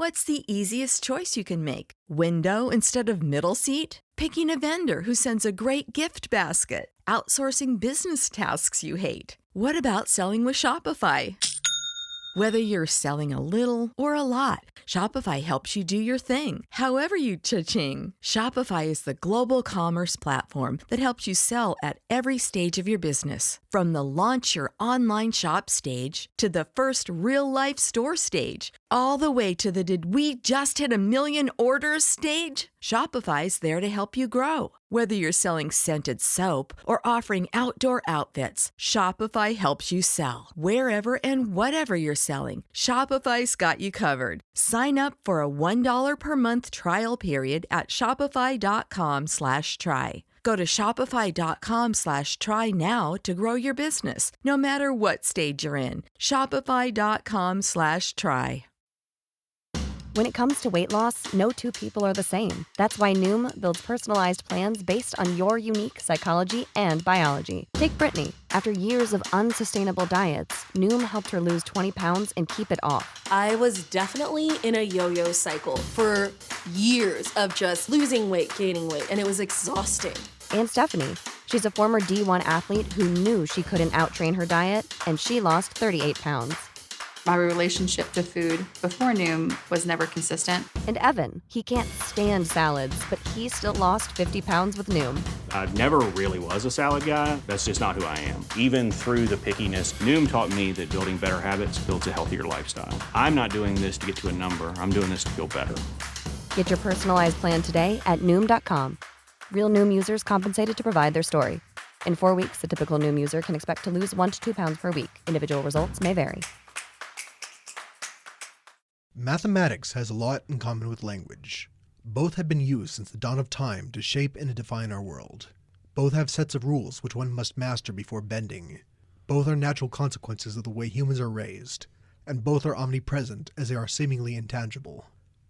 What's the easiest choice you can make? Window instead of middle seat? Picking a vendor who sends a great gift basket? Outsourcing business tasks you hate? What about selling with Shopify? Whether you're selling a little or a lot, Shopify helps you do your thing, however you cha-ching. Shopify is the global commerce platform that helps you sell at every stage of your business. From the launch your online shop stage to the first real-life store stage, all the way to the did we just hit a million orders stage. Shopify's there to help you grow. Whether you're selling scented soap or offering outdoor outfits, Shopify helps you sell. Wherever and whatever you're selling, Shopify's got you covered. Sign up for a $1 per month trial period at shopify.com/try. Go to shopify.com/try now to grow your business, no matter what stage you're in. Shopify.com/try. When it comes to weight loss, no two people are the same. That's why Noom builds personalized plans based on your unique psychology and biology. Take Brittany. After years of unsustainable diets, Noom helped her lose 20 pounds and keep it off. I was definitely in a yo-yo cycle for years of just losing weight, gaining weight, and it was exhausting. And Stephanie. She's a former D1 athlete who knew she couldn't out-train her diet, and she lost 38 pounds. My relationship to food before Noom was never consistent. And Evan, he can't stand salads, but he still lost 50 pounds with Noom. I never really was a salad guy. That's just not who I am. Even through the pickiness, Noom taught me that building better habits builds a healthier lifestyle. I'm not doing this to get to a number. I'm doing this to feel better. Get your personalized plan today at Noom.com. Real Noom users compensated to provide their story. In 4 weeks, the typical Noom user can expect to lose 1 to 2 pounds per week. Individual results may vary. Mathematics has a lot in common with language. Both have been used since the dawn of time to shape and to define our world. Both have sets of rules which one must master before bending. Both are natural consequences of the way humans are raised, and both are omnipresent as they are seemingly intangible.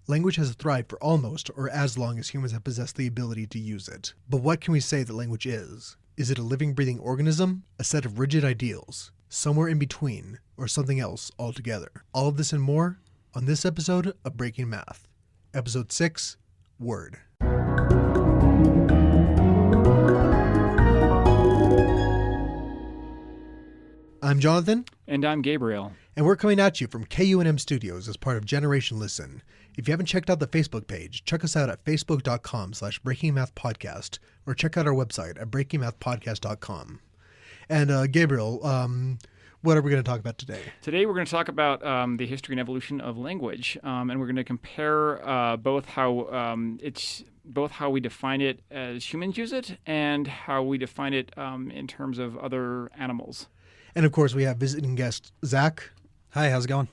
Language has thrived for almost or as long as humans have possessed the ability to use it. But what can we say that language is? Is it a living, breathing organism, a set of rigid ideals, somewhere in between, or something else altogether? All of this and more on this episode of Breaking Math. Episode 6, Word. I'm Jonathan. And I'm Gabriel. And we're coming at you from KUNM Studios as part of Generation Listen. If you haven't checked out the Facebook page, check us out at facebook.com/breakingmathpodcast or check out our website at breakingmathpodcast.com. And Gabriel, what are we going to talk about today? Today we're going to talk about the history and evolution of language, and we're going to compare both how we define it as humans use it and how we define it in terms of other animals. And of course, we have visiting guest Zach. Hi, how's it going?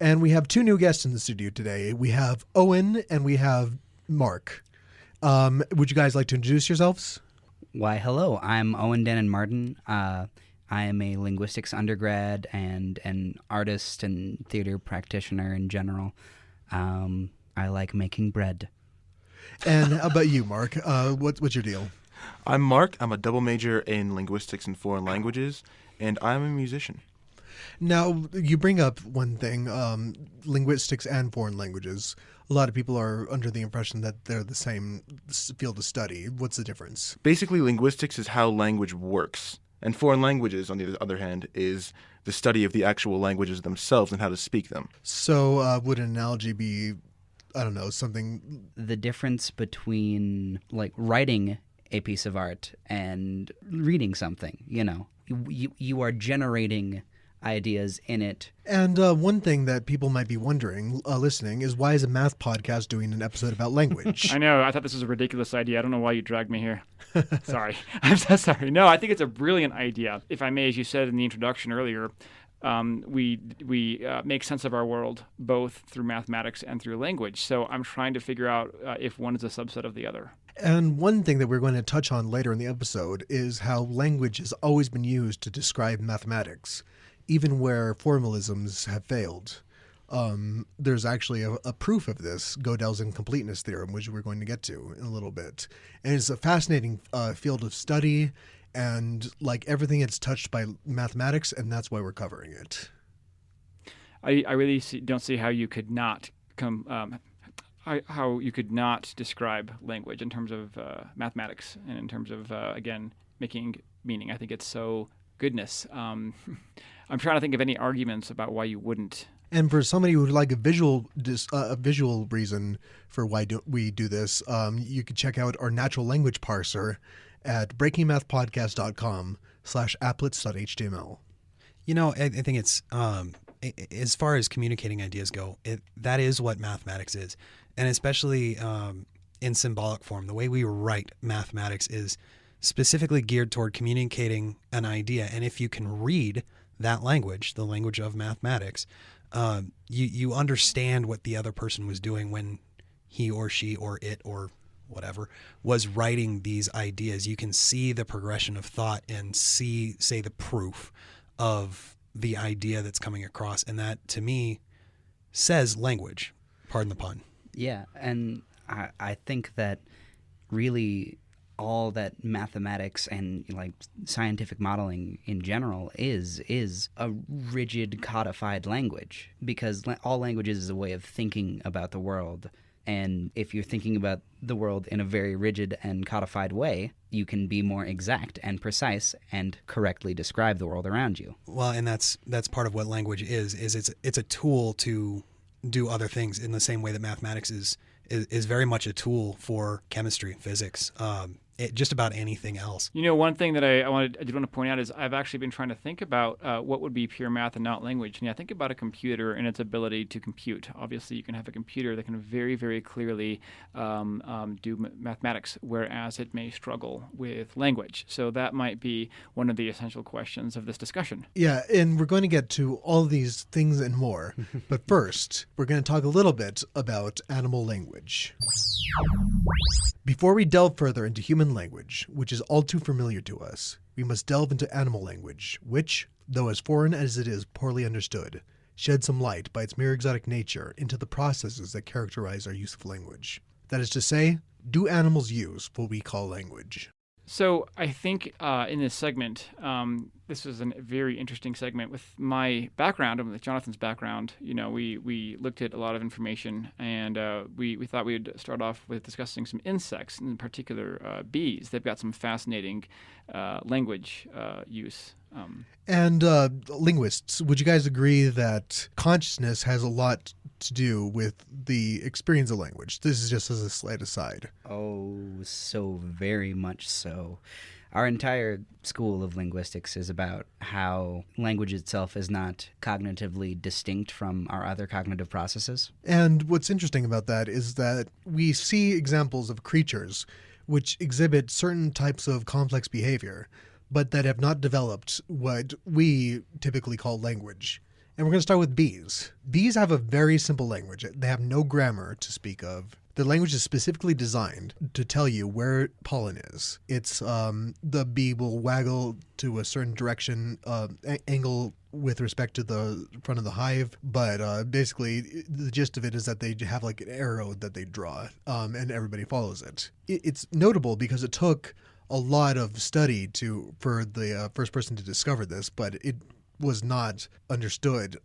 And we have two new guests in the studio today. We have Owen and we have Mark. Would you guys like to introduce yourselves? Why, hello. I'm Owen Denon Martin. I am a linguistics undergrad and an artist and theater practitioner in general. I like making bread. And how about you, Mark? What's your deal? I'm Mark. I'm a double major in linguistics and foreign languages, and I'm a musician. Now, you bring up one thing, linguistics and foreign languages. A lot of people are under the impression that they're the same field of study. What's the difference? Basically, linguistics is how language works, and foreign languages, on the other hand, is the study of the actual languages themselves and how to speak them. So would an analogy be, I don't know, something... The difference between, like, writing a piece of art and reading something, you know. You are generating ideas in it. And one thing that people might be wondering, listening, is why is a math podcast doing an episode about language? I know. I thought this was a ridiculous idea. I don't know why you dragged me here. Sorry. I'm so sorry. No, I think it's a brilliant idea. If I may, as you said in the introduction earlier, we make sense of our world both through mathematics and through language. So I'm trying to figure out if one is a subset of the other. And one thing that we're going to touch on later in the episode is how language has always been used to describe mathematics, even where formalisms have failed. There's actually a proof of this, Gödel's incompleteness theorem, which we're going to get to in a little bit. And it's a fascinating field of study, and like everything, it's touched by mathematics, and that's why we're covering it. I really don't see how you could not how you could not describe language in terms of mathematics and in terms of again making meaning. I think it's so goodness. I'm trying to think of any arguments about why you wouldn't. And for somebody who would like a visual reason for why we do this, you could check out our natural language parser at breakingmathpodcast.com/applets.html. You know, I think it's as far as communicating ideas go, that is what mathematics is, and especially in symbolic form, the way we write mathematics is specifically geared toward communicating an idea. And if you can read that language, the language of mathematics, you understand what the other person was doing when he or she or it or whatever was writing these ideas. You can see the progression of thought and see, say, the proof of the idea that's coming across. And that, to me, says language. Pardon the pun. Yeah, and I think that really all that mathematics and like scientific modeling in general is a rigid codified language, because all languages is a way of thinking about the world. And if you're thinking about the world in a very rigid and codified way, you can be more exact and precise and correctly describe the world around you. Well, and that's part of what language is it's a tool to do other things in the same way that mathematics is very much a tool for chemistry, physics, just about anything else. You know, one thing that I did want to point out is I've actually been trying to think about what would be pure math and not language. And I think about a computer and its ability to compute. Obviously, you can have a computer that can very, very clearly do mathematics, whereas it may struggle with language. So that might be one of the essential questions of this discussion. Yeah, and we're going to get to all these things and more. But first, we're going to talk a little bit about animal language. Before we delve further into human language, which is all too familiar to us, we must delve into animal language, which, though as foreign as it is poorly understood, sheds some light by its mere exotic nature into the processes that characterize our use of language. That is to say, do animals use what we call language? So I think in this segment, this was a very interesting segment. With my background and with Jonathan's background, you know, we looked at a lot of information, and we thought we'd start off with discussing some insects, in particular bees. They've got some fascinating language use. And linguists, would you guys agree that consciousness has a lot to do with the experience of language? This is just as a slight aside. Oh, so very much so. Our entire school of linguistics is about how language itself is not cognitively distinct from our other cognitive processes. And what's interesting about that is that we see examples of creatures which exhibit certain types of complex behavior, but that have not developed what we typically call language. And we're going to start with bees. Bees have a very simple language. They have no grammar to speak of. The language is specifically designed to tell you where pollen is. It's the bee will waggle to a certain direction, angle with respect to the front of the hive. But basically, the gist of it is that they have like an arrow that they draw, and everybody follows it. It's notable because it took a lot of study for the first person to discover this, but it was not understood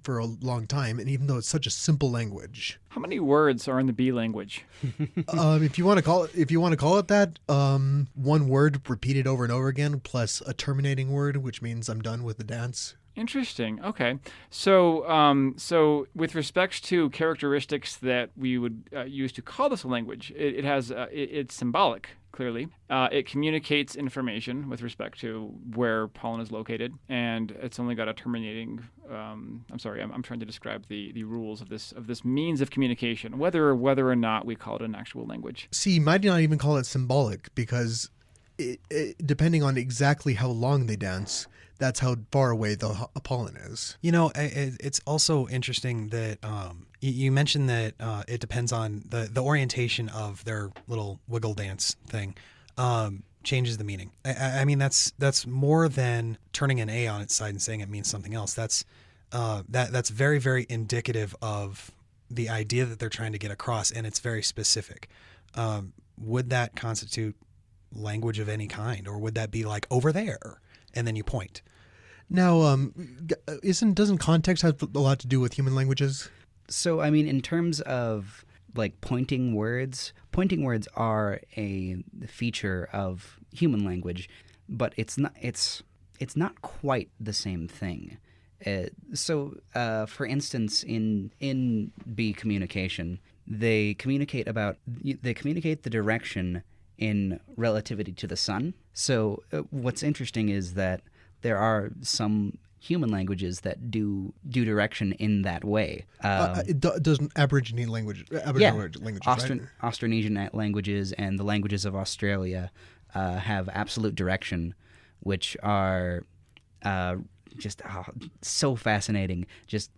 for a long time. And even though it's such a simple language, How many words are in the bee language? if you want to call it that, one word repeated over and over again, plus a terminating word, which means I'm done with the dance. Interesting. Okay. So with respect to characteristics that we would use to call this a language, it's symbolic, clearly. It communicates information with respect to where pollen is located, and it's only got a terminating. I'm trying to describe the rules of this means of communication, whether or not we call it an actual language. See, you might not even call it symbolic because depending on exactly how long they dance, that's how far away the pollen is. You know, it's also interesting that you mentioned that it depends on the orientation of their little wiggle dance thing changes the meaning. I mean, that's more than turning an A on its side and saying it means something else. That's very, very indicative of the idea that they're trying to get across, and it's very specific. Would that constitute language of any kind, or would that be like over there and then you point? Now, doesn't context have a lot to do with human languages? So, I mean, in terms of like pointing words are a feature of human language, but it's not quite the same thing. For instance, in bee communication, they communicate the direction in relativity to the sun. So what's interesting is that there are some human languages that do direction in that way. Doesn't Aboriginal languages, right? Austronesian languages and the languages of Australia have absolute direction, which are just so fascinating. Just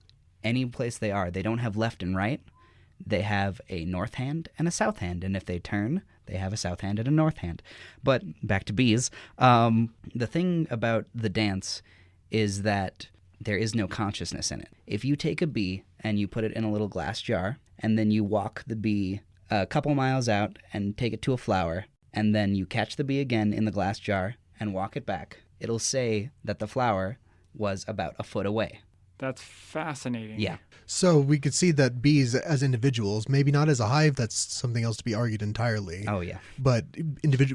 any place they are, they don't have left and right. They have a north hand and a south hand, and if they turn, they have a south hand and a north hand. But back to bees. The thing about the dance is that there is no consciousness in it. If you take a bee and you put it in a little glass jar, and then you walk the bee a couple miles out and take it to a flower, and then you catch the bee again in the glass jar and walk it back, it'll say that the flower was about a foot away. That's fascinating. Yeah. So we could see that bees as individuals, maybe not as a hive, that's something else to be argued entirely. Oh, yeah. But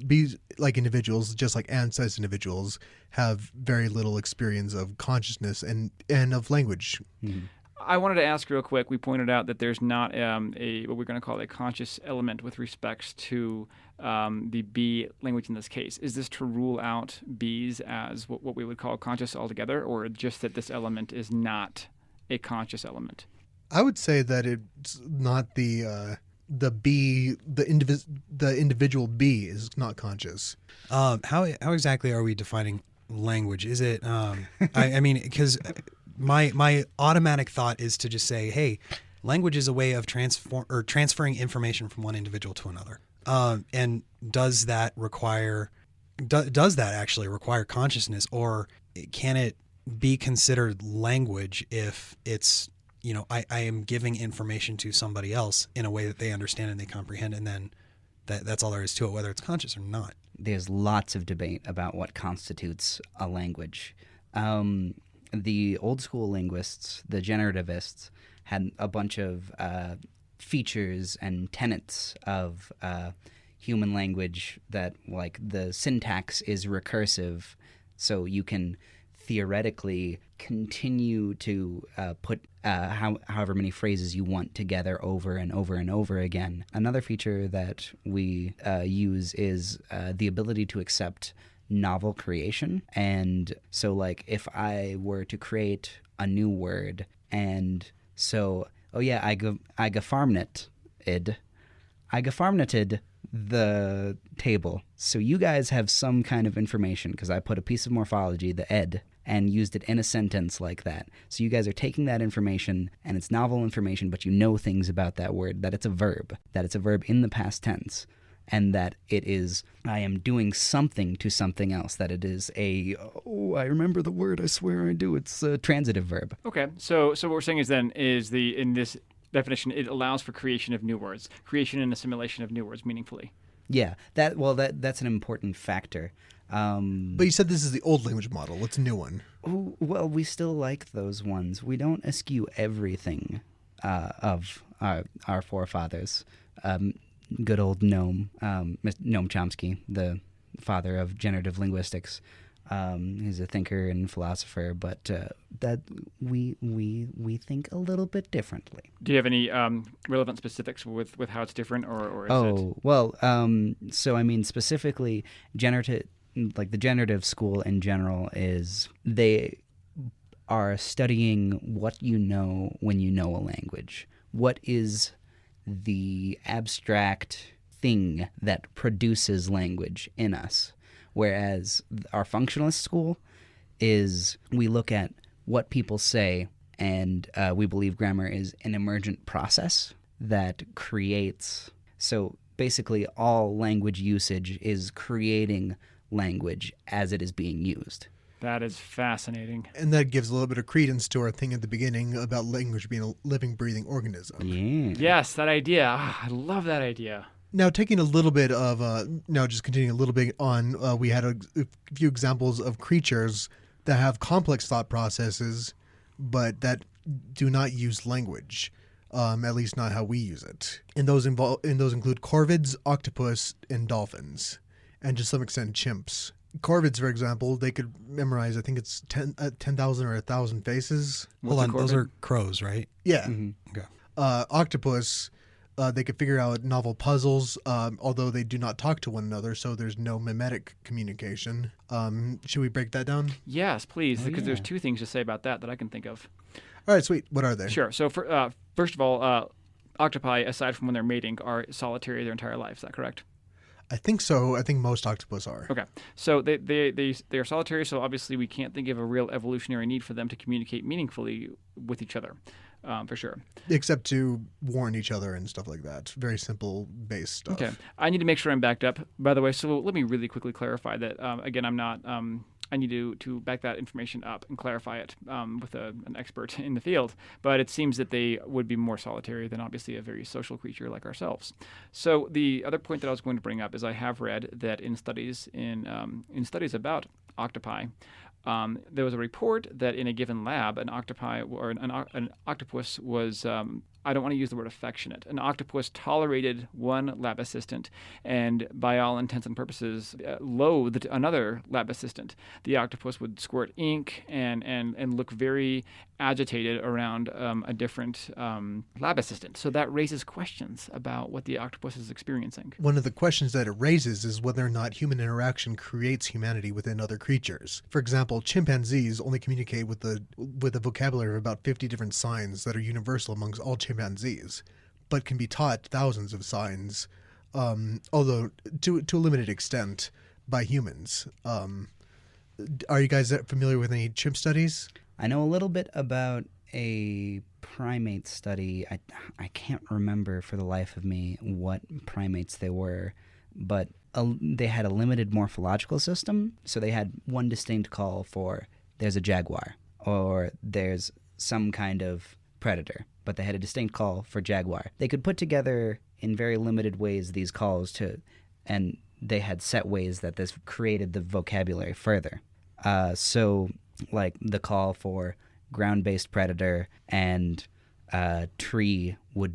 bees, like individuals, just like ants as individuals, have very little experience of consciousness and of language. Mm-hmm. I wanted to ask real quick, we pointed out that there's not what we're going to call a conscious element with respects to the bee language in this case. Is this to rule out bees as what we would call conscious altogether, or just that this element is not a conscious element? I would say that it's not the individual bee is not conscious. How exactly are we defining language? Is it I mean, because my automatic thought is to just say, hey, language is a way of transferring information from one individual to another. And does that actually require consciousness, or can it be considered language if it's, I am giving information to somebody else in a way that they understand and they comprehend, and then that's all there is to it, whether it's conscious or not? There's lots of debate about what constitutes a language. The old school linguists, the generativists, had a bunch of features and tenets of human language that, like, the syntax is recursive, so you can theoretically continue to put however many phrases you want together over and over and over again. Another feature that we use is the ability to accept novel creation. And so, like, if I were to create a new word, and so, I gafarmneted the table. So you guys have some kind of information because I put a piece of morphology, the ed, and used it in a sentence like that. So you guys are taking that information, and it's novel information, but you know things about that word, that it's a verb in the past tense, and that it is, I am doing something to something else, that it is I remember the word, I swear I do, it's a transitive verb. Okay, so what we're saying is in this definition, it allows for creation of new words, creation and assimilation of new words meaningfully. Yeah, that's an important factor. But you said this is the old language model. What's a new one? Well, we still like those ones. We don't eschew everything of our forefathers. Good old Noam Chomsky, the father of generative linguistics. He's a thinker and philosopher, but that we think a little bit differently. Do you have any relevant specifics with how it's different, or is it? Well, so I mean, specifically, the generative school in general is they are studying what you know when you know a language. What is the abstract thing that produces language in us? Whereas our functionalist school is we look at what people say, and we believe grammar is an emergent process that creates. So basically all language usage is creating language as it is being used. That is fascinating. And that gives a little bit of credence to our thing at the beginning about language being a living, breathing organism. Yeah. Yes, that idea. I love that idea. Now, taking a little bit of, just continuing a little bit on, we had a few examples of creatures that have complex thought processes, but that do not use language. at least not how we use it. And those include corvids, octopus, and dolphins, and to some extent chimps. Corvids, for example, they could memorize, I think it's 10,000 or 1,000 faces. Hold on, those are crows, right? Yeah. Okay. Octopus, they could figure out novel puzzles, although they do not talk to one another, so there's no mimetic communication. Should we break that down? Yes, please, because there's two things to say about that I can think of. All right, sweet. What are they? Sure. So, first of all, octopi, aside from when they're mating, are solitary their entire life. Is that correct? I think so. I think most octopus are. Okay. So they are solitary, so obviously we can't think of a real evolutionary need for them to communicate meaningfully with each other, for sure. Except to warn each other and stuff like that. Very simple base stuff. Okay. I need to make sure I'm backed up, by the way, so let me really quickly clarify that, again, I'm not... I need to back that information up and clarify it with an expert in the field. But it seems that they would be more solitary than obviously a very social creature like ourselves. So the other point that I was going to bring up is I have read that in studies about octopi, there was a report that in a given lab, an octopi or an octopus was I don't want to use the word affectionate. An octopus tolerated one lab assistant and, by all intents and purposes, loathed another lab assistant. The octopus would squirt ink and look very agitated around a different lab assistant. So that raises questions about what the octopus is experiencing. One of the questions that it raises is whether or not human interaction creates humanity within other creatures. For example, chimpanzees only communicate with a vocabulary of about 50 different signs that are universal amongst all chimpanzees, but can be taught thousands of signs, although to a limited extent, by humans. Are you guys familiar with any chimp studies? I know a little bit about a primate study. I can't remember for the life of me what primates they were, but they had a limited morphological system. So they had one distinct call for there's a jaguar or there's some kind of predator, but they had a distinct call for jaguar. They could put together in very limited ways these calls and they had set ways that this created the vocabulary further. So like the call for ground-based predator and tree would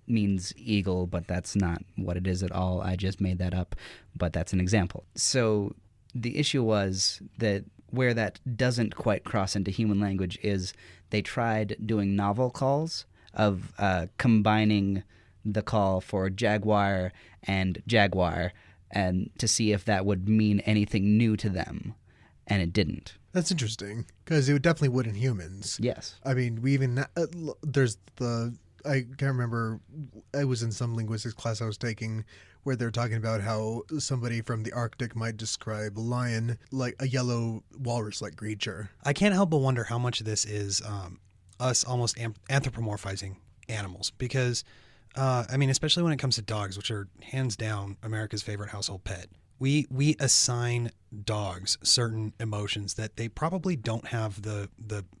means eagle, but that's not what it is at all. I just made that up, but that's an example. So the issue was that where that doesn't quite cross into human language is they tried doing novel calls of combining the call for jaguar and jaguar and to see if that would mean anything new to them, and it didn't. That's interesting, because it definitely would in humans. Yes. I mean, we even I can't remember, I was in some linguistics class I was taking where they're talking about how somebody from the Arctic might describe a lion like a yellow walrus-like creature. I can't help but wonder how much of this is us almost anthropomorphizing animals, because, I mean, especially when it comes to dogs, which are hands down America's favorite household pet. We assign dogs certain emotions that they probably don't have the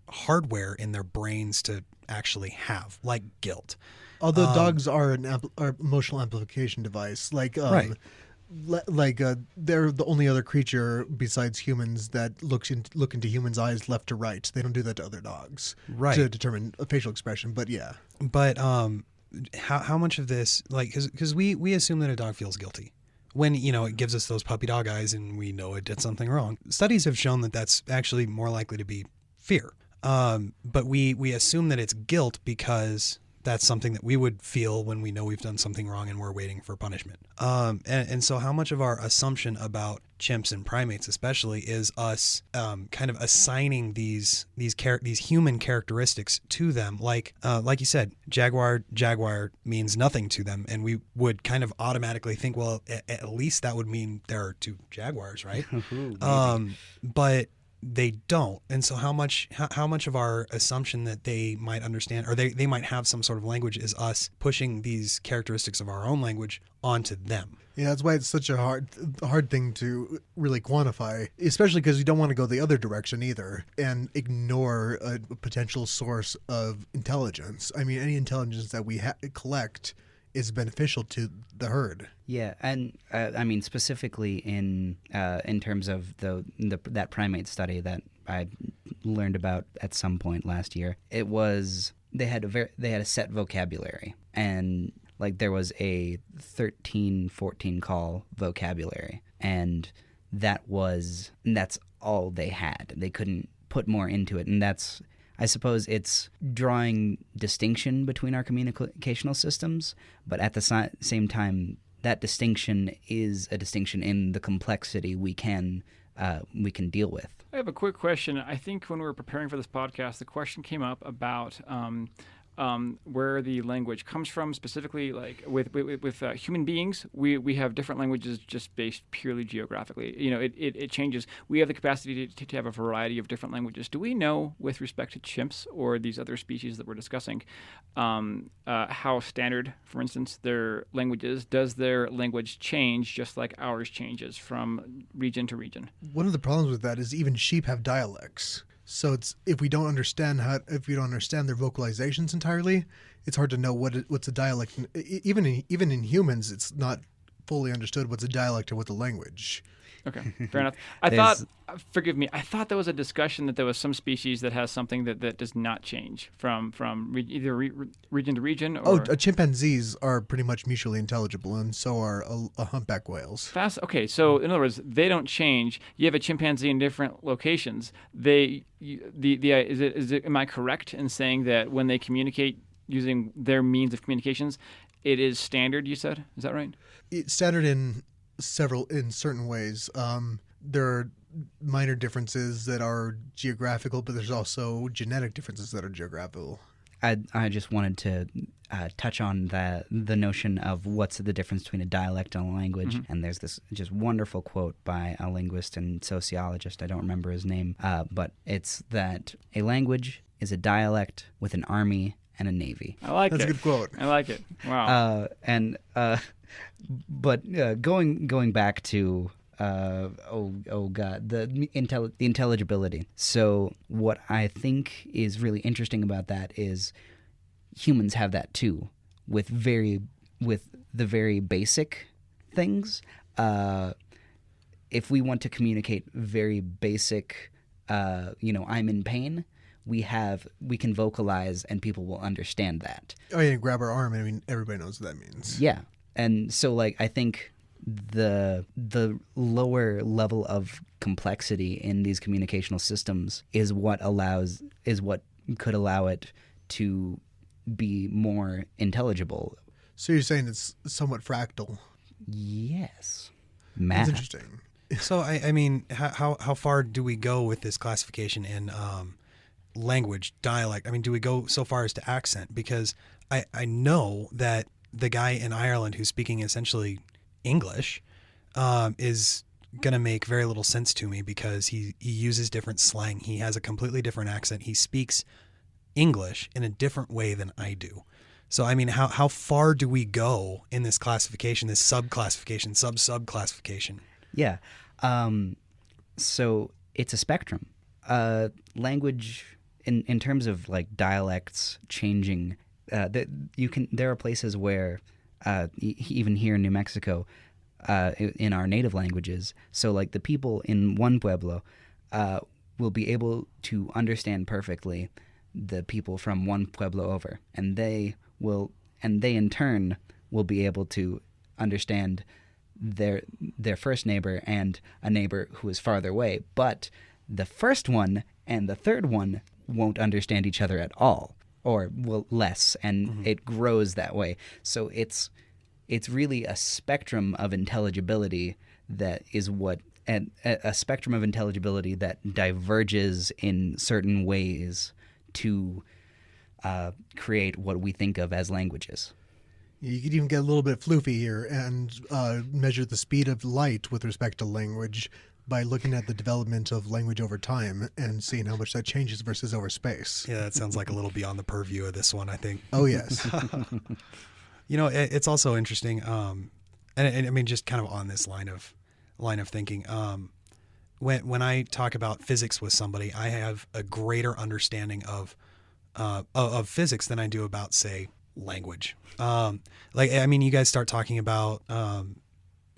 hardware in their brains to actually have, like guilt. Although dogs are an emotional amplification device, right. They're the only other creature besides humans that look into humans' eyes left to right. They don't do that to other dogs, right, to determine a facial expression. But yeah, but how much of this, like, because we assume that a dog feels guilty when, you know, it gives us those puppy dog eyes and we know it did something wrong. Studies have shown that that's actually more likely to be fear. But we assume that it's guilt because that's something that we would feel when we know we've done something wrong and we're waiting for punishment. And so how much of our assumption about chimps and primates especially is us kind of assigning these human characteristics to them, like you said, jaguar means nothing to them, and we would kind of automatically think, well, at least that would mean there are two jaguars, right? But they don't. And so how much of our assumption that they might understand, or they might have some sort of language, is us pushing these characteristics of our own language onto them. Yeah, that's why it's such a hard thing to really quantify, especially because you don't want to go the other direction either and ignore a potential source of intelligence. I mean, any intelligence that we collect is beneficial to the herd. Yeah, and I mean specifically in terms of that primate study that I learned about at some point last year, it was they had a set vocabulary, and like there was a 13, 14 call vocabulary, and that's all they had. They couldn't put more into it, and that's, I suppose, it's drawing distinction between our communicational systems, but at the same time, that distinction is a distinction in the complexity we can deal with. I have a quick question. I think when we were preparing for this podcast, the question came up about where the language comes from, specifically like with human beings. We have different languages just based purely geographically. It changes. We have the capacity to have a variety of different languages. Do we know, with respect to chimps or these other species that we're discussing, how standard, for instance, their language is? Does their language change just like ours changes from region to region? One of the problems with that is even sheep have dialects. So if we don't understand their vocalizations entirely, it's hard to know what's a dialect. Even in humans, it's not fully understood what's a dialect or what's a language. Okay, fair enough. I thought there was a discussion that there was some species that has something that does not change from either region to region. Or... chimpanzees are pretty much mutually intelligible, and so are humpback whales. Okay, so in other words, they don't change. You have a chimpanzee in different locations. Am I correct in saying that when they communicate using their means of communications, it is standard? You said, is that right? It's standard in certain ways. There are minor differences that are geographical, but there's also genetic differences that are geographical. I just wanted to touch on the notion of what's the difference between a dialect and a language. Mm-hmm. And there's this just wonderful quote by a linguist and sociologist, I don't remember his name, but it's that a language is a dialect with an army and a navy. I like That's a good quote. I like it. Wow. But going back to the intelligibility. So what I think is really interesting about that is humans have that too, with the very basic things. If we want to communicate very basic, I'm in pain, we can vocalize and people will understand that. Oh yeah, grab our arm. I mean, everybody knows what that means. Yeah. And so, like, I think the lower level of complexity in these communicational systems is what could allow it to be more intelligible. So you're saying it's somewhat fractal? Yes. Math. That's interesting. So I mean, how far do we go with this classification in language, dialect? I mean, do we go so far as to accent? Because I know that the guy in Ireland who's speaking essentially English is going to make very little sense to me because he uses different slang. He has a completely different accent. He speaks English in a different way than I do. So, I mean, how far do we go in this classification, this sub-classification, sub-sub-classification? Yeah. So it's a spectrum. Language, in terms of like dialects changing, there are places where even here in New Mexico, in our native languages, so like the people in one pueblo will be able to understand perfectly the people from one pueblo over, and they in turn will be able to understand their first neighbor and a neighbor who is farther away, but the first one and the third one won't understand each other at all, or less, and it grows that way. So it's really a spectrum of intelligibility that is a spectrum of intelligibility that diverges in certain ways to create what we think of as languages. You could even get a little bit floofy here and measure the speed of light with respect to language by looking at the development of language over time and seeing how much that changes versus over space. Yeah, that sounds like a little beyond the purview of this one, I think. Oh, yes. It's also interesting, and I mean, just kind of on this line of thinking, when I talk about physics with somebody, I have a greater understanding of physics than I do about, say, language. You guys start talking about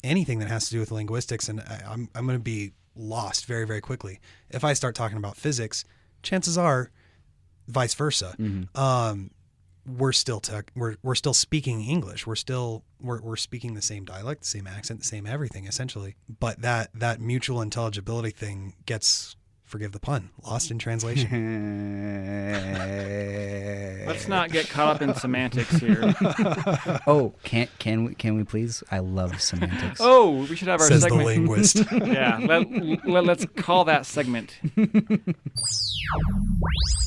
anything that has to do with linguistics, and I'm going to be lost very, very quickly. If I start talking about physics, chances are vice versa. We're still we're still speaking English. We're speaking the same dialect, the same accent, the same everything essentially. But that mutual intelligibility thing gets, forgive the pun, lost in translation. Let's not get caught up in semantics here. Oh, can we please? I love semantics. Oh, we should have our Says segment. the linguist. Yeah, let's call that segment.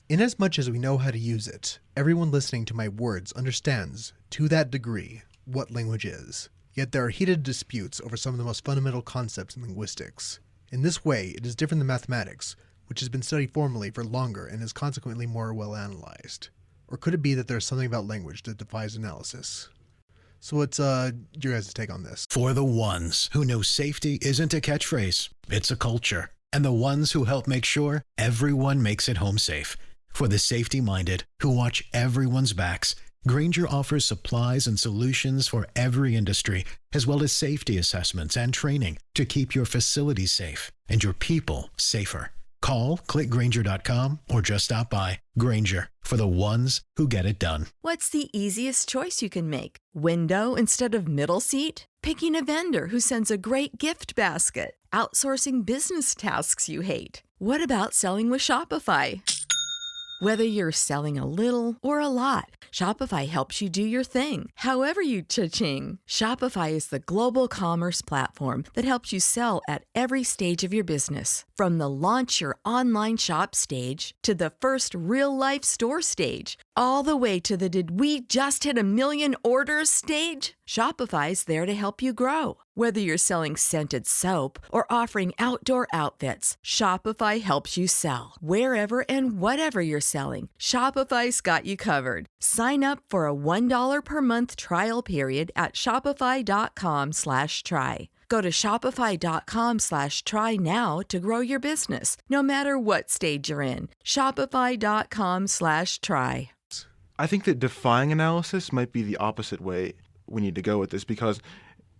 Inasmuch as we know how to use it, everyone listening to my words understands, to that degree, what language is. Yet there are heated disputes over some of the most fundamental concepts in linguistics. In this way, it is different than mathematics, which has been studied formally for longer and is consequently more well analyzed. Or could it be that there's something about language that defies analysis? So what's your guys' take on this? For the ones who know safety isn't a catchphrase, it's a culture. And the ones who help make sure everyone makes it home safe. For the safety-minded who watch everyone's backs, Grainger offers supplies and solutions for every industry, as well as safety assessments and training to keep your facilities safe and your people safer. Call, click Grainger.com, or just stop by. Grainger, for the ones who get it done. What's the easiest choice you can make? Window instead of middle seat? Picking a vendor who sends a great gift basket? Outsourcing business tasks you hate? What about selling with Shopify? Whether you're selling a little or a lot, Shopify helps you do your thing, however you cha-ching. Shopify is the global commerce platform that helps you sell at every stage of your business. From the launch your online shop stage to the first real-life store stage, all the way to the did we just hit 1 million orders stage. Shopify's there to help you grow. Whether you're selling scented soap or offering outdoor outfits, Shopify helps you sell. Wherever and whatever you're selling, Shopify's got you covered. Sign up for a $1 per month trial period at shopify.com/try. Go to shopify.com/try now to grow your business, no matter what stage you're in. Shopify.com/try. I think that defying analysis might be the opposite way we need to go with this, because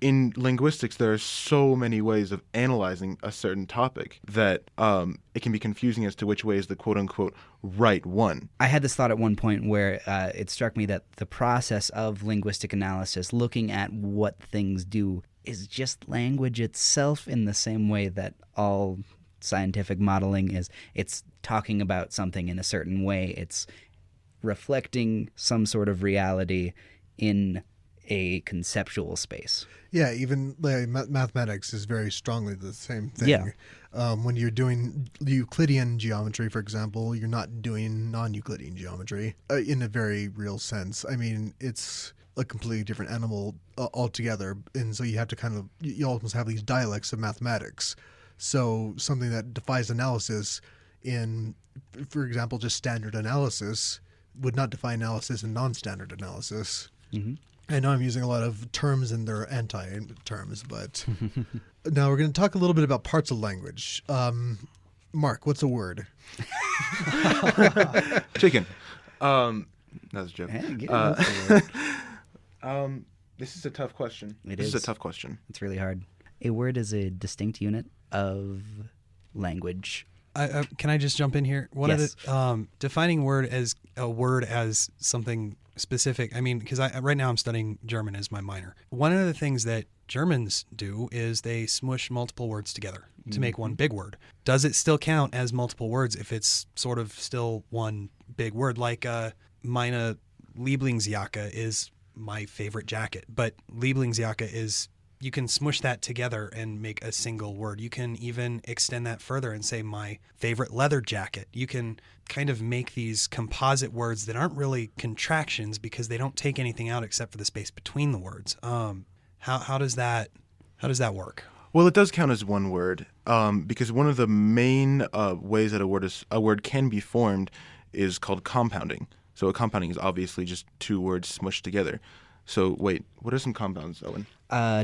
in linguistics, there are so many ways of analyzing a certain topic that it can be confusing as to which way is the quote-unquote right one. I had this thought at one point where it struck me that the process of linguistic analysis, looking at what things do, is just language itself in the same way that all scientific modeling is. It's talking about something in a certain way. It's reflecting some sort of reality in a conceptual space. Yeah, even mathematics is very strongly the same thing. Yeah. When you're doing Euclidean geometry, for example, you're not doing non-Euclidean geometry in a very real sense. I mean, it's a completely different animal altogether, and so you have to you almost have these dialects of mathematics. So something that defies analysis in, for example, just standard analysis would not defy analysis in non-standard analysis. Mm-hmm. I know I'm using a lot of terms and they're anti-terms, but now we're going to talk a little bit about parts of language. Mark, what's a word? Chicken. That was a joke. Hey, this is a tough question. This is a tough question. It's really hard. A word is a distinct unit of language. Can I just jump in here? One of the defining word as a word as something specific. I mean, because right now I'm studying German as my minor. One of the things that Germans do is they smush multiple words together to make one big word. Does it still count as multiple words if it's sort of still one big word? Like meine Lieblingsjacke is my favorite jacket, but Lieblingsjacke is, you can smush that together and make a single word. You can even extend that further and say my favorite leather jacket. You can kind of make these composite words that aren't really contractions because they don't take anything out except for the space between the words. How does that work? Well, it does count as one word because one of the main ways that a word can be formed is called compounding. So a compounding is obviously just two words smushed together. So wait, what are some compounds, Owen?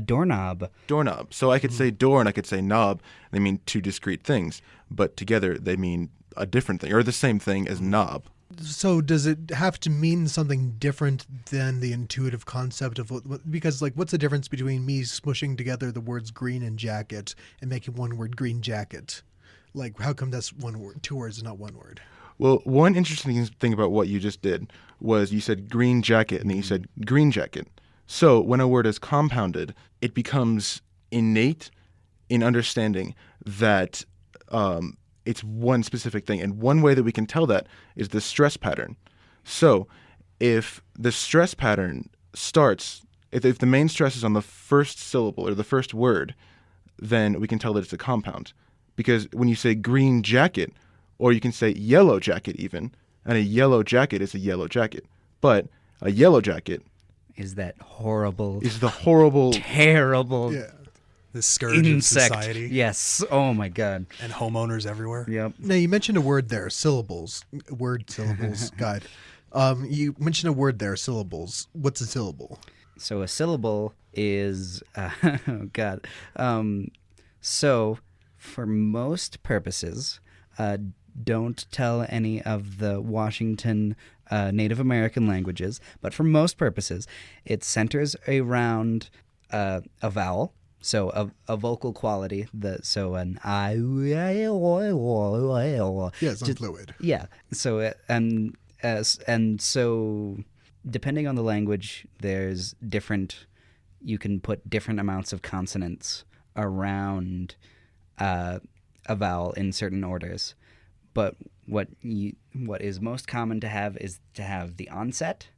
Doorknob. Doorknob. So I could say door and I could say knob. They mean two discrete things, but together they mean a different thing or the same thing as knob. So does it have to mean something different than the intuitive concept of because what's the difference between me smushing together the words green and jacket and making one word green jacket? Like, how come that's one word, two words and not one word? Well, one interesting thing about what you just did was you said green jacket and then you said green jacket. So when a word is compounded, it becomes innate in understanding that it's one specific thing. And one way that we can tell that is the stress pattern. So if the stress pattern starts, if the main stress is on the first syllable or the first word, then we can tell that it's a compound. Because when you say green jacket, or you can say yellow jacket even, and a yellow jacket is a yellow jacket. But a yellow jacket is that horrible, is the horrible, terrible, the scourge insect. of society. Yes. Oh my God. And homeowners everywhere. Yep. Now you mentioned a word there, syllables. Word syllables. God. You mentioned a word there, syllables. What's a syllable? So a syllable is oh God. So for most purposes, don't tell any of the Washington Native American languages, but for most purposes, it centers around a vowel, so a vocal quality. So an I. Yes, I'm fluid. Yeah. So and so, depending on the language, there's different. You can put different amounts of consonants around a vowel in certain orders. But what is most common to have is to have the onset,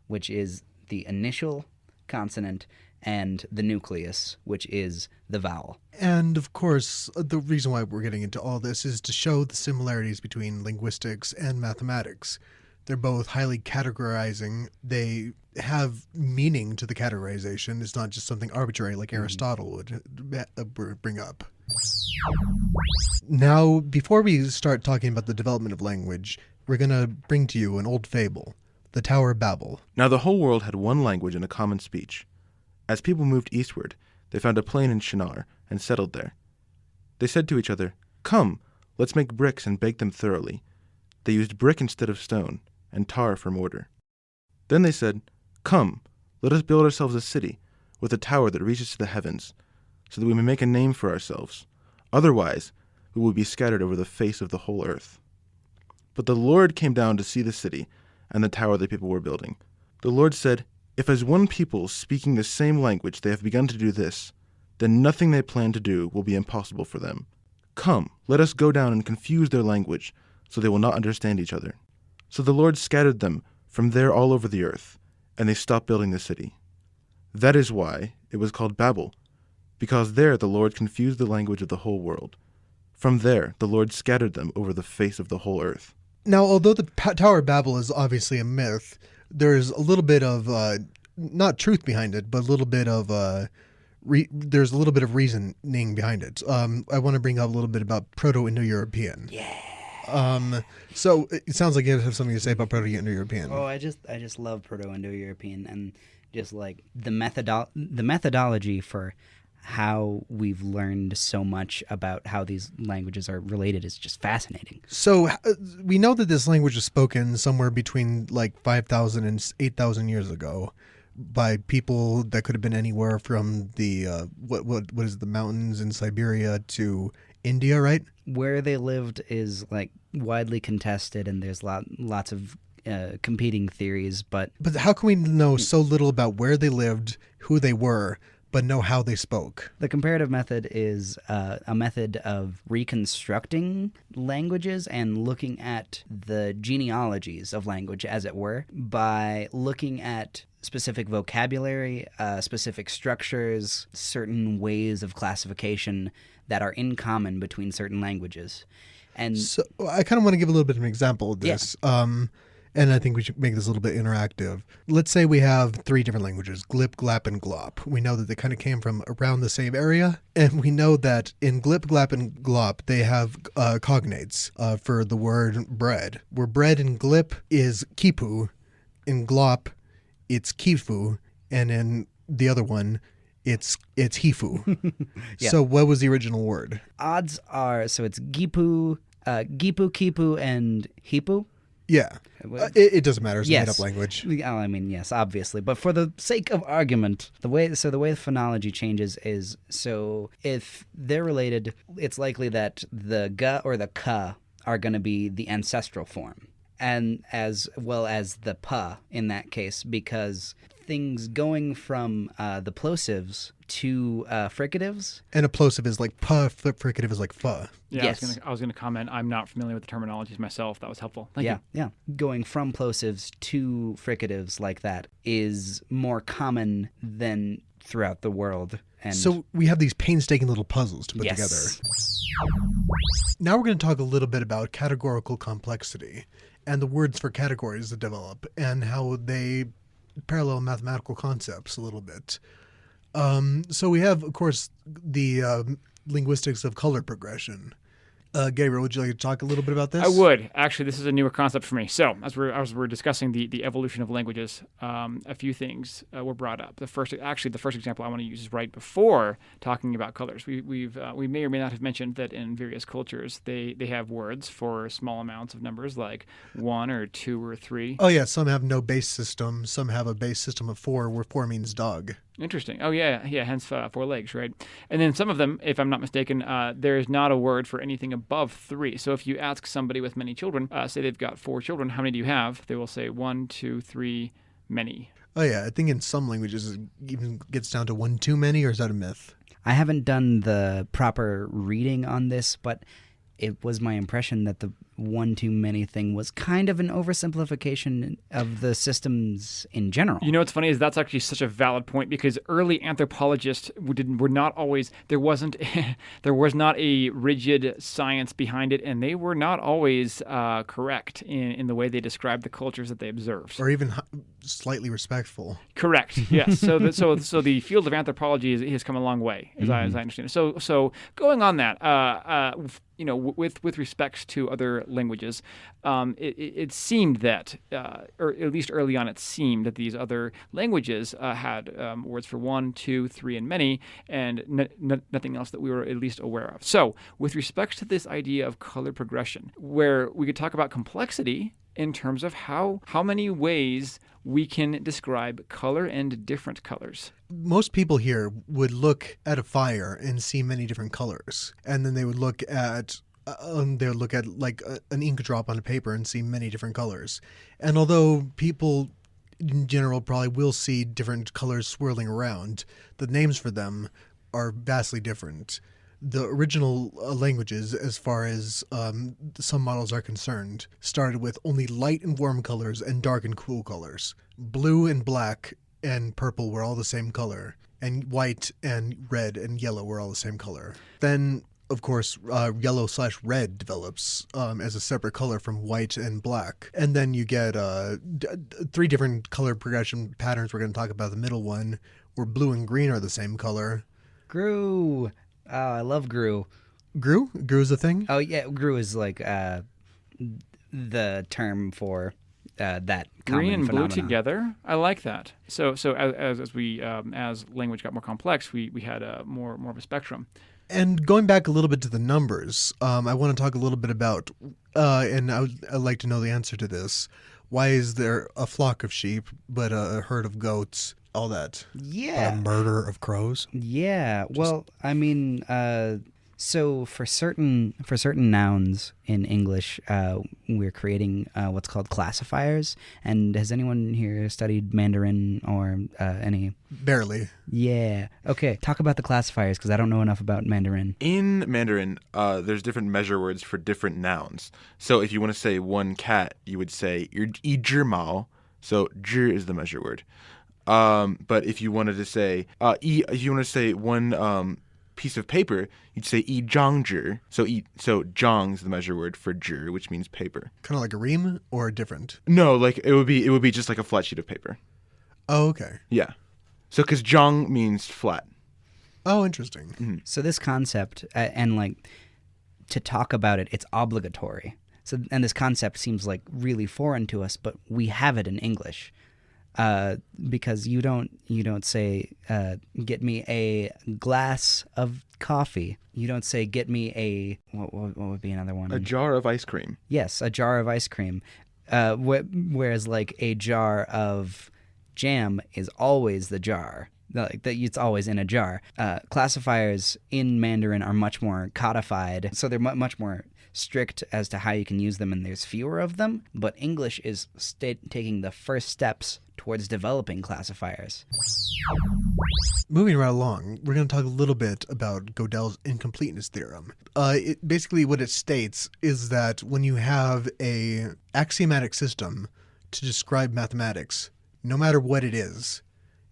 which is the initial consonant, and the nucleus, which is the vowel. And of course, the reason why we're getting into all this is to show the similarities between linguistics and mathematics. They're both highly categorizing. They have meaning to the categorization. It's not just something arbitrary like Aristotle would bring up. Now, before we start talking about the development of language, we're going to bring to you an old fable, the Tower of Babel. Now the whole world had one language and a common speech. As people moved eastward, they found a plain in Shinar and settled there. They said to each other, "Come, let's make bricks and bake them thoroughly." They used brick instead of stone, and tar for mortar. Then they said, "Come, let us build ourselves a city, with a tower that reaches to the heavens, so that we may make a name for ourselves. Otherwise, we will be scattered over the face of the whole earth." But the Lord came down to see the city and the tower that people were building. The Lord said, "If as one people speaking the same language they have begun to do this, then nothing they plan to do will be impossible for them. Come, let us go down and confuse their language, so they will not understand each other." So the Lord scattered them from there all over the earth, and they stopped building the city. That is why it was called Babel, because there the Lord confused the language of the whole world. From there the Lord scattered them over the face of the whole earth. Now, although the Tower of Babel is obviously a myth, there's a little bit of, not truth behind it, but a little bit of, there's a little bit of reasoning behind it. I want to bring up a little bit about Proto-Indo-European. Yeah. So it sounds like you have something to say about Proto-Indo-European. Oh, I just love Proto-Indo-European, and just like the methodology for how we've learned so much about how these languages are related is just fascinating. So we know that this language was spoken somewhere between like 5,000 and 8,000 years ago by people that could have been anywhere from the what is the mountains in Siberia to India, right? Where they lived is like widely contested, and there's lots of competing theories. But how can we know so little about where they lived, who they were, but know how they spoke? The comparative method is a method of reconstructing languages and looking at the genealogies of language, as it were, by looking at specific vocabulary, specific structures, certain ways of classification that are in common between certain languages. And so I kind of want to give a little bit of an example of this. Yeah. And I think we should make this a little bit interactive. Let's say we have 3 different languages, Glip, Glap, and Glop. We know that they kind of came from around the same area. And we know that in Glip, Glap, and Glop, they have cognates for the word bread. Where bread in Glip is kipu, in Glop, it's kifu, and in the other one, it's hifu. Yeah. So what was the original word? Odds are, so it's gipu, kipu, and hipu. Yeah. It doesn't matter. It's a made-up language. I mean, yes, obviously. But for the sake of argument, the way the phonology changes is, so if they're related, it's likely that the ga or the ka are going to be the ancestral form, and as well as the p in that case, because things going from the plosives to fricatives. And a plosive is like puh, fricative is like fuh. Yeah, Yes. I was going to comment. I'm not familiar with the terminologies myself. That was helpful. Thank you. Yeah. Going from plosives to fricatives like that is more common than throughout the world. And So we have these painstaking little puzzles to put Yes. together. Now we're going to talk a little bit about categorical complexity and the words for categories that develop and how they parallel mathematical concepts a little bit. So we have, of course, the linguistics of color progression. Gabriel, would you like to talk a little bit about this? I would. Actually, this is a newer concept for me. So, as we're discussing the evolution of languages, a few things were brought up. The first example I want to use is right before talking about colors. We may or may not have mentioned that in various cultures they have words for small amounts of numbers like 1 or 2 or 3. Oh, yeah. Some have no base system. Some have a base system of 4, where 4 means dog. Interesting. Oh, yeah. Hence 4 legs, right? And then some of them, if I'm not mistaken, there is not a word for anything above 3. So if you ask somebody with many children, say they've got 4 children, how many do you have? They will say 1, 2, 3, many. Oh, yeah. I think in some languages it even gets down to 1 too many, or is that a myth? I haven't done the proper reading on this, but it was my impression that the 1 too many thing was kind of an oversimplification of the systems in general. You know what's funny is that's actually such a valid point, because early anthropologists were not always, there was not a rigid science behind it, and they were not always correct in the way they described the cultures that they observed. Or even slightly respectful. Correct. Yes. So the field of anthropology has come a long way, as I understand it. So going on that, with respect to other languages, it seemed that, or at least early on, it seemed that these other languages had words for 1, 2, 3, and many, and nothing else that we were at least aware of. So, with respect to this idea of color progression, where we could talk about complexity in terms of how many ways we can describe color and different colors. Most people here would look at a fire and see many different colors, and then they would look at like an ink drop on a paper and see many different colors. And although people in general probably will see different colors swirling around, the names for them are vastly different. The original languages, as far as some models are concerned, started with only light and warm colors and dark and cool colors. Blue and black and purple were all the same color, and white and red and yellow were all the same color. Then, of course, yellow/red develops as a separate color from white and black. And then you get 3 different color progression patterns we're going to talk about. The middle one, where blue and green are the same color. Gru. Oh, I love Gru. Gru? Gru is a thing? Oh, yeah. Gru is like the term for that common Green and phenomenon. blue together? I like that. So as language got more complex, we had more of a spectrum. And going back a little bit to the numbers, I want to talk a little bit about, and I'd like to know the answer to this. Why is there a flock of sheep, but a herd of goats? All that. Yeah. A murder of crows. Yeah. Well, I mean, so for certain nouns in English, we're creating what's called classifiers. And has anyone here studied Mandarin or any? Barely. Yeah. Okay. Talk about the classifiers, because I don't know enough about Mandarin. In Mandarin, there's different measure words for different nouns. So if you want to say one cat, you would say 一只猫. So 只 is the measure word. But if you wanted to say if you want to say one piece of paper, you'd say 一张纸. So 张 is the measure word for 纸, which means paper. Kind of like a ream, or different? No, like it would be just like a flat sheet of paper. Oh, okay. Yeah. So because 张 means flat. Oh, interesting. Mm-hmm. So this concept, and like to talk about it, it's obligatory. So, and this concept seems like really foreign to us, but we have it in English. Because you don't say get me a glass of coffee. You don't say get me a what would be another one? A jar of ice cream. Yes, a jar of ice cream. Whereas like a jar of jam is always the jar. Like that, it's always in a jar. Classifiers in Mandarin are much more codified, so they're much more strict as to how you can use them, and there's fewer of them. But English is taking the first steps towards developing classifiers. Moving right along, we're going to talk a little bit about Gödel's incompleteness theorem. Basically what it states is that when you have a axiomatic system to describe mathematics, no matter what it is,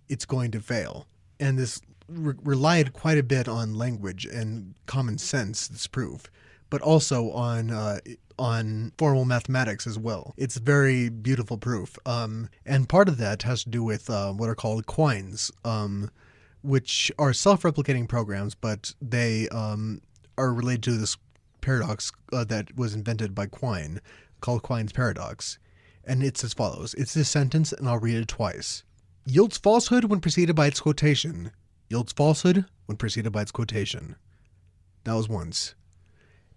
it's going to fail. And this relied quite a bit on language and common sense, this proof, but also on formal mathematics as well. It's very beautiful proof. And part of that has to do with what are called quines, which are self-replicating programs, but they are related to this paradox that was invented by Quine, called Quine's paradox. And it's as follows. It's this sentence, and I'll read it twice. Yields falsehood when preceded by its quotation. Yields falsehood when preceded by its quotation. That was once.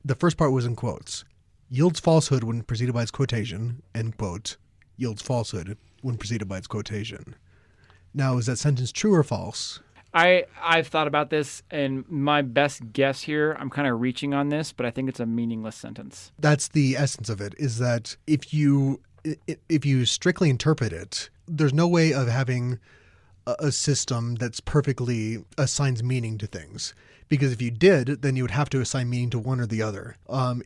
The first part was in quotes. Yields falsehood when preceded by its quotation, end quote. Yields falsehood when preceded by its quotation. Now, is that sentence true or false? I've thought about this, and my best guess here, I'm kind of reaching on this, but I think it's a meaningless sentence. That's the essence of it, is that if you strictly interpret it, there's no way of having a system that's perfectly assigns meaning to things. Because if you did, then you would have to assign meaning to one or the other.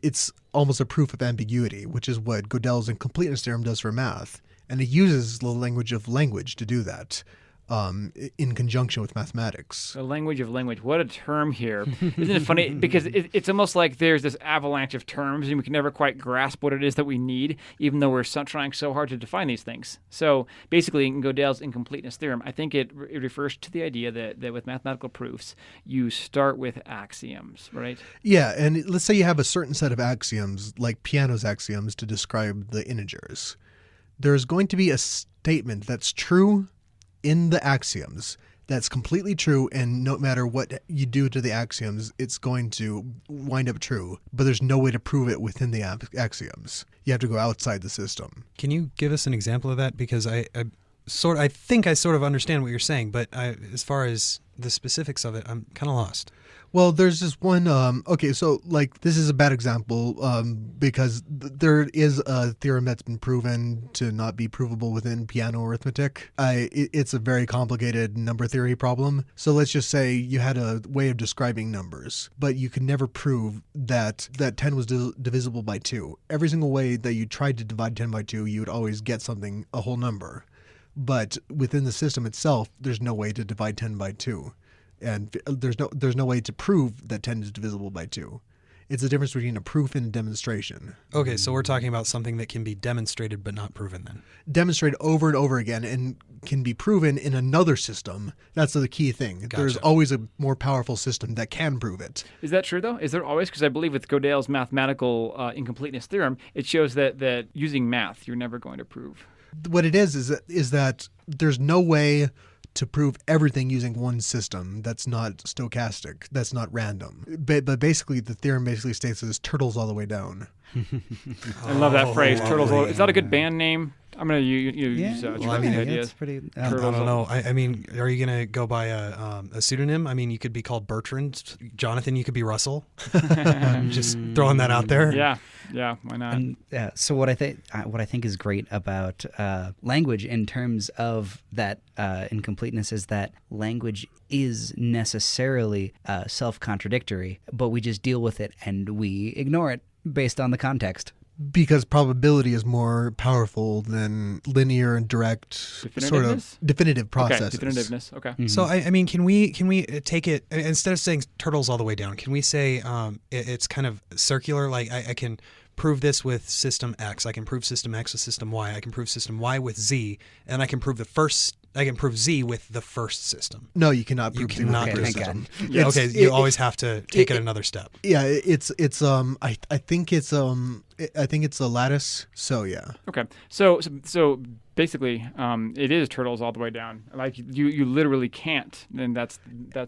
It's almost a proof of ambiguity, which is what Gödel's incompleteness theorem does for math. And it uses the language of language to do that. In conjunction with mathematics. The language of language. What a term here. Isn't it funny? Because it's almost like there's this avalanche of terms and we can never quite grasp what it is that we need, even though we're trying so hard to define these things. So basically, in Gödel's incompleteness theorem, I think it refers to the idea that with mathematical proofs, you start with axioms, right? Yeah, and let's say you have a certain set of axioms, like Peano's axioms, to describe the integers. There's going to be a statement that's true in the axioms that's completely true, and no matter what you do to the axioms, it's going to wind up true. But there's no way to prove it within the axioms. You have to go outside the system. Can you give us an example of that? Because I think I sort of understand what you're saying, but as far as the specifics of it, I'm kind of lost. Well, there's this one, so like this is a bad example because there is a theorem that's been proven to not be provable within Peano arithmetic. It's a very complicated number theory problem. So let's just say you had a way of describing numbers, but you could never prove that 10 was divisible by 2. Every single way that you tried to divide 10 by 2, you would always get something, a whole number. But within the system itself, there's no way to divide 10 by 2. And there's no way to prove that 10 is divisible by 2. It's the difference between a proof and a demonstration. Okay, so we're talking about something that can be demonstrated but not proven then. Demonstrated over and over again and can be proven in another system. That's the key thing. Gotcha. There's always a more powerful system that can prove it. Is that true, though? Is there always? Because I believe with Gödel's mathematical incompleteness theorem, it shows that using math, you're never going to prove. What it is that there's no way to prove everything using one system that's not stochastic, that's not random. But basically, the theorem basically states that it's turtles all the way down. I love that phrase, turtles all the way. Is that a good band name? I'm going to use ideas. It's pretty... I don't know. I mean, are you going to go by a pseudonym? I mean, you could be called Bertrand. Jonathan, you could be Russell. I'm just throwing that out there. Yeah, why not? And, so what I think is great about language in terms of that incompleteness is that language is necessarily self-contradictory, but we just deal with it and we ignore it based on the context. Because probability is more powerful than linear and direct sort of definitive processes. Okay, definitiveness. Okay. Mm-hmm. So I mean, can we take it instead of saying turtles all the way down? Can we say it's kind of circular? Like I can prove this with system X. I can prove system X with system Y. I can prove system Y with Z, and I can prove Z with the first system. No, you cannot prove Z with the first system. Yeah, okay, you always have to take it another step. Yeah, I think it's a lattice. So yeah. Okay. So basically, it is turtles all the way down. Like you literally can't, and that's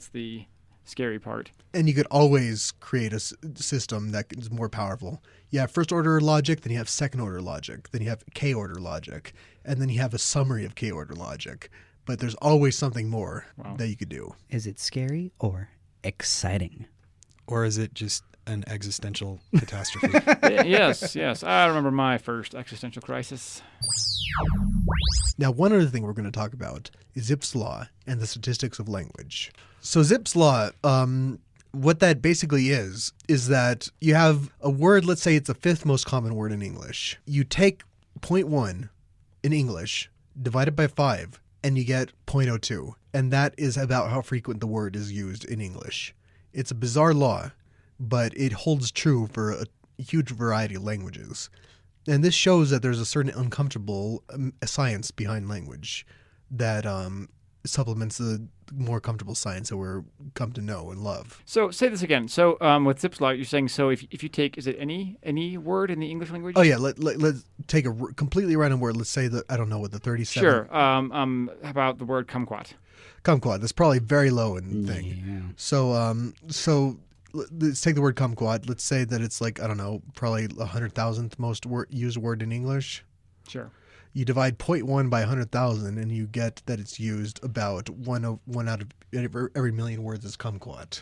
the scary part. And you could always create a system that is more powerful. You have first order logic, then you have second order logic, then you have K order logic, and then you have a summary of K order logic. But there's always something more that you could do. Is it scary or exciting? Or is it just an existential catastrophe. Yes. I remember my first existential crisis. Now, one other thing we're going to talk about is Zipf's law and the statistics of language. So Zipf's law, what that basically is that you have a word, let's say it's the fifth most common word in English. You take 0.1 in English, divide it by 5, and you get 0.02. And that is about how frequent the word is used in English. It's a bizarre law, but it holds true for a huge variety of languages. And this shows that there's a certain uncomfortable science behind language that supplements the more comfortable science that we're come to know and love. So say this again. So with Zipf's law, you're saying so if you take, is it any word in the English language? Oh yeah, let's take a completely random word. Let's say I don't know what the 37. Sure. How about the word kumquat? Kumquat. That's probably very low in thing. Yeah. So let's take the word kumquat. Let's say that it's like, I don't know, probably 100,000th most used word in English. Sure. You divide 0.1 by 100,000 and you get that it's used about one out of every million words is kumquat.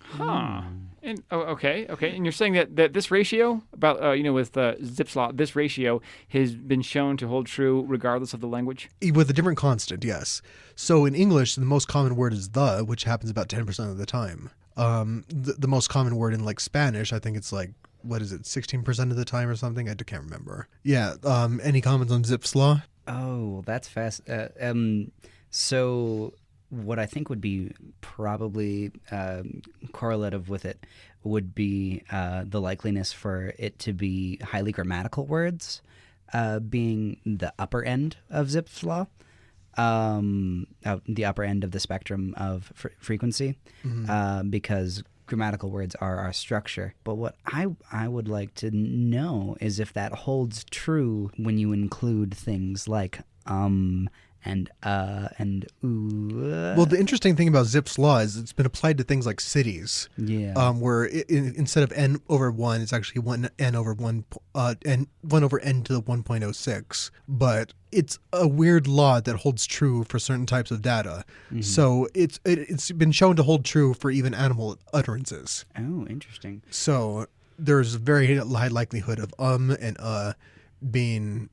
Huh. And okay. And you're saying that this ratio about with Zipf's law, this ratio has been shown to hold true regardless of the language? With a different constant, yes. So in English, the most common word is the, which happens about 10% of the time. The most common word in like Spanish, I think it's like, what is it, 16% of the time or something? I can't remember. Yeah. Any comments on Zipf's law? Oh, that's fast. So what I think would be probably correlative with it would be the likeliness for it to be highly grammatical words being the upper end of Zipf's law. The upper end of the spectrum of frequency, because grammatical words are our structure. But what I would like to know is if that holds true when you include things like and ooh. Well, the interesting thing about Zipf's law is it's been applied to things like cities. Yeah. Where instead of n over 1, it's actually 1 over 1 and 1 over n to the 1.06. But it's a weird law that holds true for certain types of data. Mm-hmm. So it's been shown to hold true for even animal utterances. Oh, interesting. So there's a very high likelihood of and being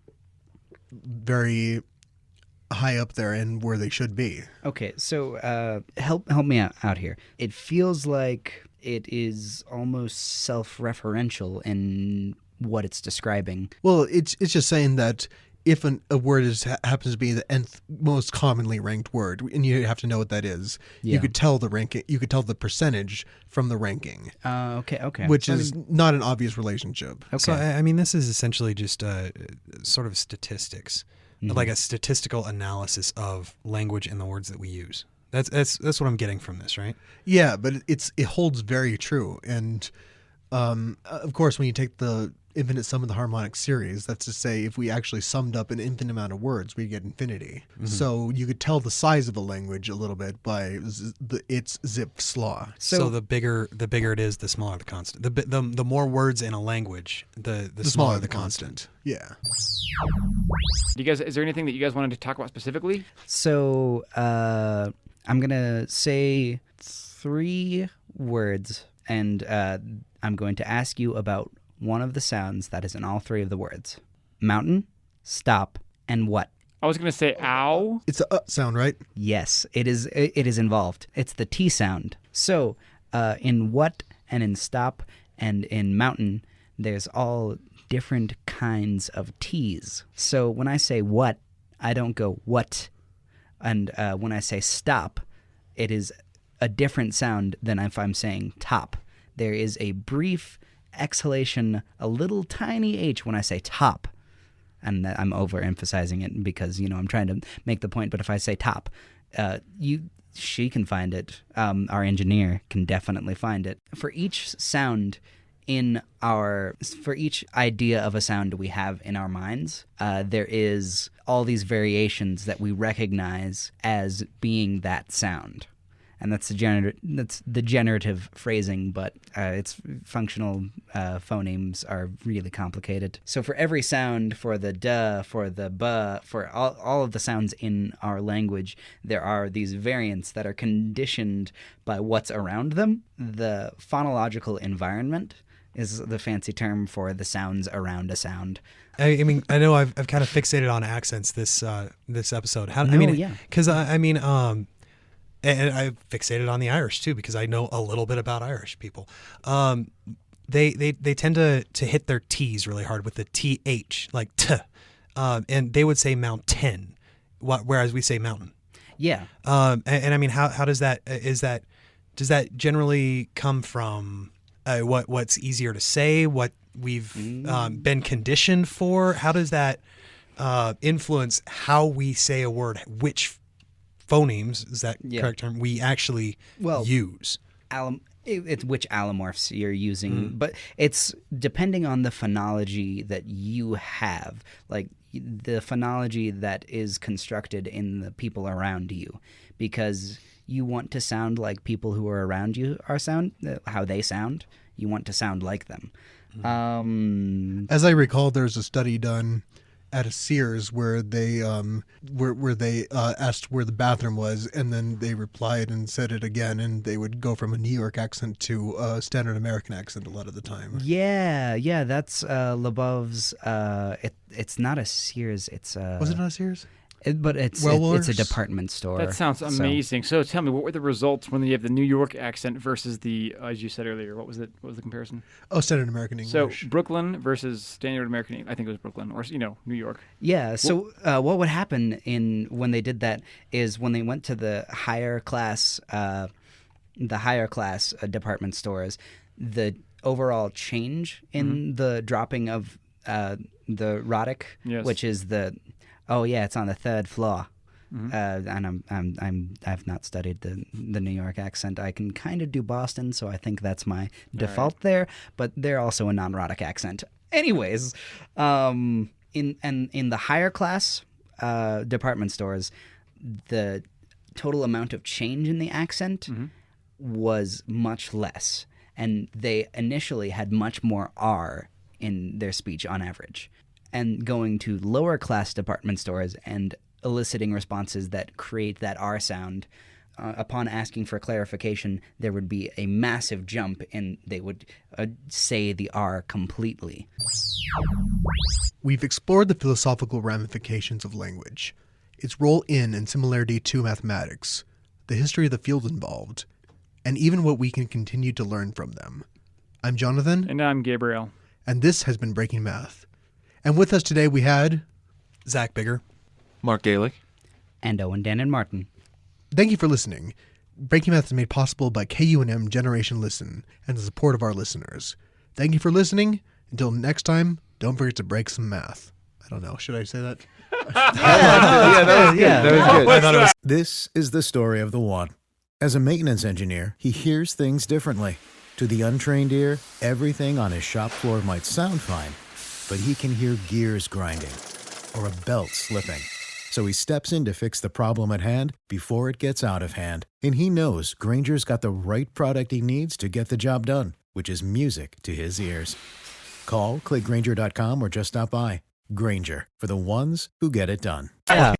very high up there and where they should be. Okay, so help me out here. It feels like it is almost self-referential in what it's describing. Well, it's just saying that if a word happens to be the nth most commonly ranked word, and you have to know what that is, you could tell the ranking. You could tell the percentage from the ranking. Okay. Which is not an obvious relationship. Okay. So I mean, this is essentially just sort of statistics. Mm-hmm. Like a statistical analysis of language and the words that we use. That's what I'm getting from this, right? Yeah, but it holds very true. And of course, when you take the infinite sum of the harmonic series, that's to say, if we actually summed up an infinite amount of words, we get infinity. Mm-hmm. So you could tell the size of a language a little bit by its Zipf's law. So the bigger it is, the smaller the constant. The more words in a language, the smaller the constant. Yeah. Is there anything that you guys wanted to talk about specifically? So I'm gonna say 3 words, and I'm going to ask you about one of the sounds that is in all 3 of the words: mountain, stop, and what? I was going to say ow. It's a sound, right? Yes, it is. It is involved. It's the T sound. So in what and in stop and in mountain, there's all different kinds of T's. So when I say what, I don't go what. And when I say stop, it is a different sound than if I'm saying top. There is a brief exhalation, a little tiny H when I say top. And I'm overemphasizing it because, I'm trying to make the point. But if I say top, she can find it. Our engineer can definitely find it. For each sound for each idea of a sound we have in our minds, there is all these variations that we recognize as being that sound. and that's the generative phrasing, but its functional phonemes are really complicated. So for every sound, for the duh, for the buh, for all of the sounds in our language, there are these variants that are conditioned by what's around them. The phonological environment is the fancy term for the sounds around a sound. I mean, I know I've kind of fixated on accents this episode. Because and I fixated on the Irish too, because I know a little bit about Irish people. They tend to hit their T's really hard with the TH, like t, and they would say mountain, whereas we say mountain. Yeah. And I mean, how does that does that generally come from what's easier to say, what we've been conditioned for? How does that influence how we say a word? Which phonemes, is that correct term, we actually use? It's which allomorphs you're using, but it's depending on the phonology that you have, like the phonology that is constructed in the people around you, because you want to sound like people who are around you how they sound. You want to sound like them. As I recall, there's a study done at a Sears where they where they asked where the bathroom was, and then they replied and said it again, and they would go from a New York accent to a standard American accent a lot of the time. Yeah, that's Lebov's. It's not a Sears. It's was it not a Sears? But it's a department store. That sounds amazing. So tell me, what were the results when you have the New York accent versus the, as you said earlier, what was the comparison? Oh, standard American English. So Brooklyn versus standard American, I think it was Brooklyn, or New York. Yeah. So what would happen when they did that is when they went to the higher class department stores, the overall change in the dropping of the rhotic, which is it's on the third floor. And I've not studied the New York accent. I can kind of do Boston, so I think that's my default there. But they're also a non-rhotic accent. Anyways, in the higher class department stores, the total amount of change in the accent was much less, and they initially had much more R in their speech on average. And going to lower class department stores and eliciting responses that create that R sound, upon asking for clarification, there would be a massive jump and they would say the R completely. We've explored the philosophical ramifications of language, its role in and similarity to mathematics, the history of the field involved, and even what we can continue to learn from them. I'm Jonathan. And I'm Gabriel. And this has been Breaking Math. And with us today we had Zach Bigger, Mark Gaelic, and Owen Dan and Martin. Thank you for listening. Breaking Math is made possible by KUNM Generation Listen and the support of our listeners. Thank you for listening. Until next time, don't forget to break some math. I don't know. Should I say that? That was good. That was good. I thought it was. This is the story of the one. As a maintenance engineer, he hears things differently. To the untrained ear, everything on his shop floor might sound fine, but he can hear gears grinding or a belt slipping. So he steps in to fix the problem at hand before it gets out of hand. And he knows Grainger's got the right product he needs to get the job done, which is music to his ears. Call, click Grainger.com, or just stop by. Grainger, for the ones who get it done. Yeah.